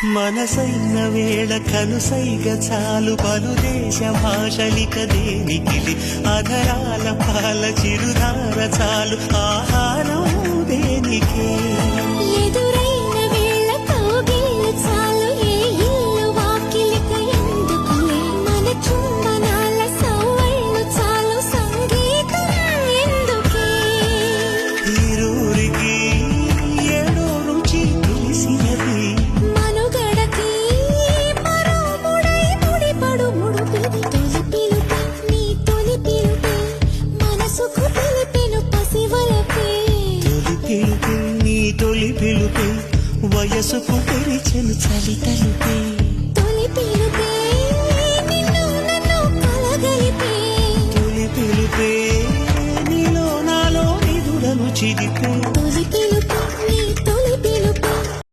మనసైన వేళ కనుసైగ చాలు పలుదేశ భాషలిక దేనికిలి అధరాల పాల చిరుధార చాలు ఆహారం దేనికే ఎదురైన వేళ కౌగిళ్ళు చాలు ఏ ఇల్లు వాకిలిక ఎందుకులే మన చుమ్మనాల సవ్వళ్ళు చాలు సంగీతం ఎందుకే ఈరూరికి ఏడో రుచి తెలిసినది మనుగడకి మరో ముడై ముడిపడు ముడుపిది తొలి పిలుపే నీ తొలి పిలుపే మనసుకు పిలిపెను పసివలపే తొలి పిలుపే నీ తొలి పిలుపే వయసుకు తెరిచెను చలి తలుపే తొలి పిలుపే నిన్ను నన్ను కలగలిపే తొలి పిలుపే నీలో నాలో నిదురను చిదిపే